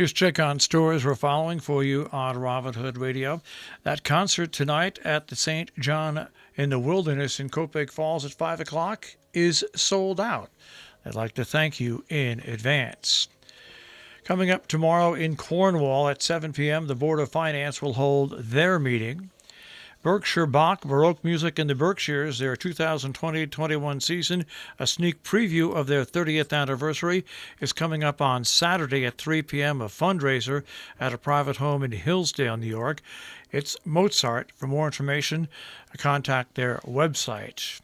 Here's check on stores we're following for you on Robin Hood Radio. That concert tonight at the St. John in the Wilderness in Copiague Falls at 5 o'clock is sold out. I'd like to thank you in advance. Coming up tomorrow in Cornwall at 7 p.m., the Board of Finance will hold their meeting. Berkshire Bach Baroque Music in the Berkshires, their 2020-21 season, a sneak preview of their 30th anniversary, is coming up on Saturday at 3 p.m., a fundraiser at a private home in Hillsdale, New York. It's Mozart. For more information, contact their website.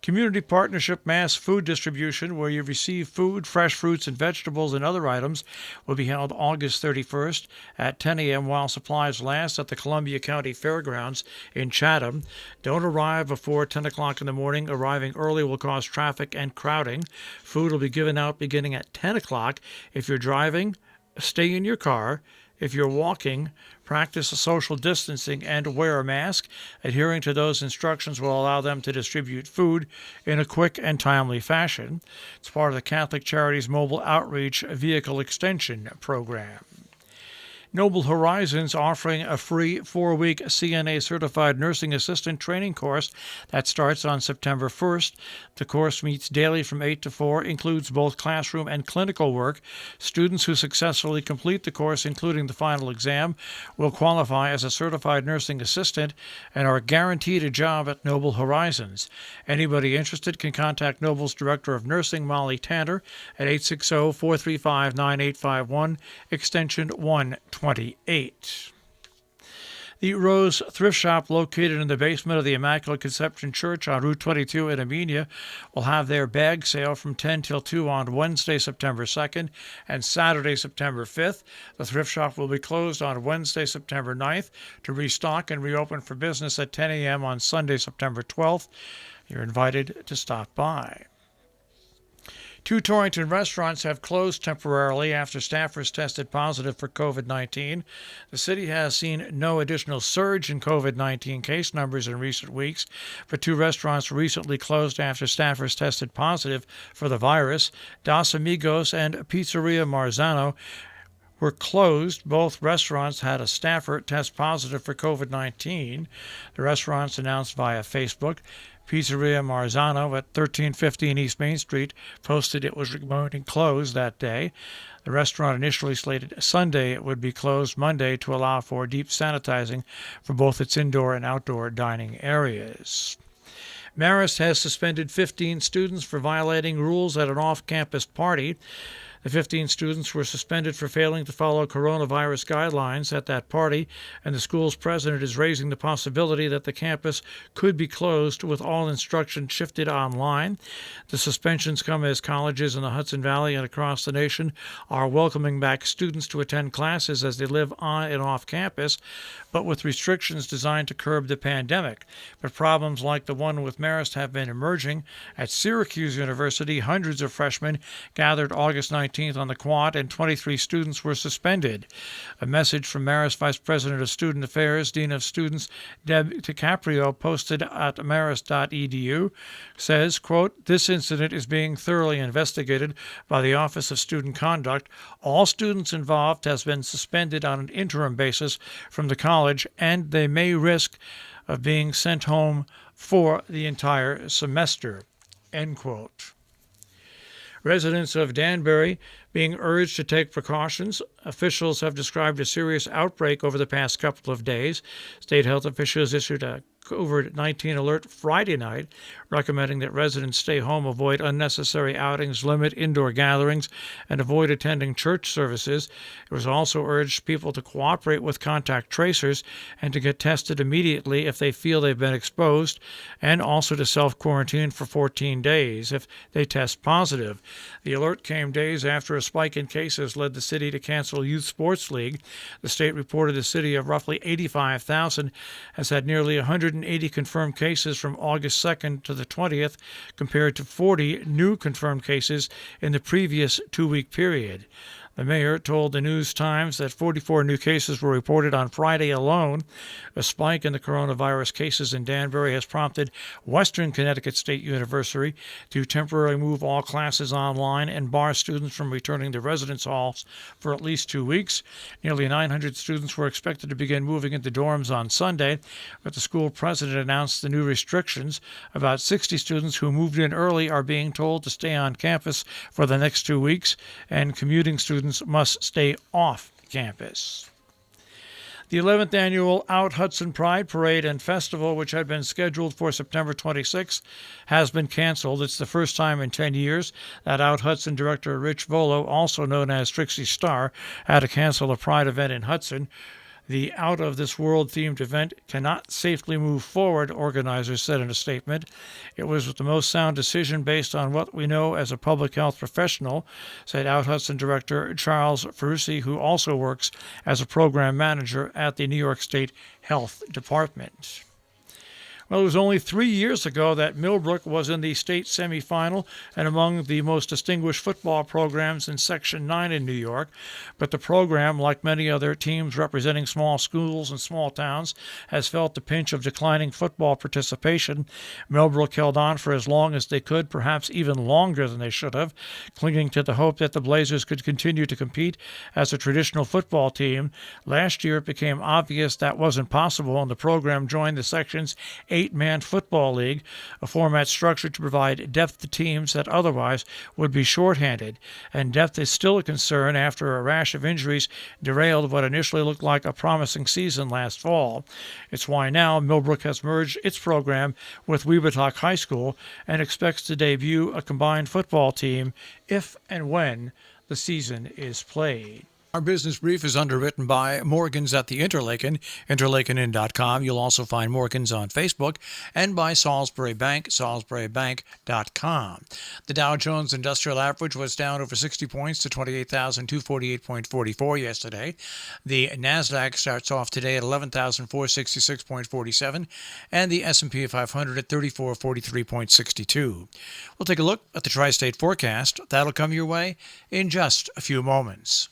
Community Partnership Mass Food Distribution, where you receive food, fresh fruits and vegetables and other items, will be held August 31st at 10 a.m. while supplies last at the Columbia County Fairgrounds in Chatham. Don't arrive before 10 o'clock in the morning. Arriving early will cause traffic and crowding. Food will be given out beginning at 10 o'clock. If you're driving, stay in your car. If you're walking, practice social distancing and wear a mask. Adhering to those instructions will allow them to distribute food in a quick and timely fashion. It's part of the Catholic Charities Mobile Outreach Vehicle Extension Program. Noble Horizons offering a free 4-week CNA Certified Nursing Assistant training course that starts on September 1st. The course meets daily from 8 to 4, includes both classroom and clinical work. Students who successfully complete the course, including the final exam, will qualify as a certified nursing assistant and are guaranteed a job at Noble Horizons. Anybody interested can contact Noble's Director of Nursing, Molly Tanner, at 860-435-9851, extension 128. The Rose Thrift Shop, located in the basement of the Immaculate Conception Church on Route 22 in Amenia, will have their bag sale from 10 till 2 on Wednesday, September 2nd, and Saturday, September 5th. The thrift shop will be closed on Wednesday, September 9th, to restock and reopen for business at 10 a.m. on Sunday, September 12th. You're invited to stop by. 2 Torrington restaurants have closed temporarily after staffers tested positive for COVID-19. The city has seen no additional surge in COVID-19 case numbers in recent weeks, but 2 restaurants recently closed after staffers tested positive for the virus. Dos Amigos and Pizzeria Marzano were closed. Both restaurants had a staffer test positive for COVID-19. The restaurants announced via Facebook. Pizzeria Marzano at 1315 East Main Street posted it was remaining closed that day. The restaurant initially slated Sunday it would be closed Monday to allow for deep sanitizing for both its indoor and outdoor dining areas. Marist has suspended 15 students for violating rules at an off-campus party. The 15 students were suspended for failing to follow coronavirus guidelines at that party, and the school's president is raising the possibility that the campus could be closed with all instruction shifted online. The suspensions come as colleges in the Hudson Valley and across the nation are welcoming back students to attend classes as they live on and off campus, but with restrictions designed to curb the pandemic. But problems like the one with Marist have been emerging. At Syracuse University, hundreds of freshmen gathered August 19th on the quad, and 23 students were suspended. A message from Marist Vice President of Student Affairs, Dean of Students Deb DiCaprio, posted at marist.edu, says, quote, "This incident is being thoroughly investigated by the Office of Student Conduct. All students involved has been suspended on an interim basis from the college, and they may risk of being sent home for the entire semester," end quote. Residents of Danbury being urged to take precautions. Officials have described a serious outbreak over the past couple of days. State health officials issued a COVID-19 alert Friday night, recommending that residents stay home, avoid unnecessary outings, limit indoor gatherings, and avoid attending church services. It was also urged people to cooperate with contact tracers and to get tested immediately if they feel they've been exposed, and also to self-quarantine for 14 days if they test positive. The alert came days after a spike in cases led the city to cancel Youth Sports League. The state reported the city of roughly 85,000 has had nearly 180 confirmed cases from August 2nd to the 20th, compared to 40 new confirmed cases in the previous 2-week period. The mayor told the News-Times that 44 new cases were reported on Friday alone. A spike in the coronavirus cases in Danbury has prompted Western Connecticut State University to temporarily move all classes online and bar students from returning to residence halls for at least 2 weeks. Nearly 900 students were expected to begin moving into dorms on Sunday, but the school president announced the new restrictions. About 60 students who moved in early are being told to stay on campus for the next 2 weeks, and commuting students must stay off campus. The 11th annual Out Hudson Pride Parade and Festival, which had been scheduled for September 26th, has been canceled. It's the first time in 10 years that Out Hudson director Rich Volo, also known as Trixie Starr, had to cancel a Pride event in Hudson. The Out of This World-themed event cannot safely move forward, organizers said in a statement. It was the most sound decision based on what we know as a public health professional, said Out Hudson director Charles Ferrucci, who also works as a program manager at the New York State Health Department. Well, it was only 3 years ago that MILLBROOK was in the state semifinal and among the most distinguished football programs in Section 9 in New York. But the program, like many other teams representing small schools and small towns, has felt the pinch of declining football participation. MILLBROOK held on for as long as they could, perhaps even longer than they should have, clinging to the hope that the Blazers could continue to compete as a traditional football team. Last year, it became obvious that wasn't possible, and the program joined the section's 8-man football league, a format structured to provide depth to teams that otherwise would be shorthanded. And depth is still a concern after a rash of injuries derailed what initially looked like a promising season last fall. It's why now MILLBROOK has merged its program with Weebatuck High School and expects to debut a combined football team if and when the season is played. Our business brief is underwritten by Morgan's at the Interlaken, interlakenin.com. You'll also find Morgan's on Facebook, and by Salisbury Bank, salisburybank.com. The Dow Jones Industrial Average was down over 60 points to 28,248.44 yesterday. The NASDAQ starts off today at 11,466.47, and the S&P 500 at 3443.62. We'll take a look at the tri-state forecast. That'll come your way in just a few moments.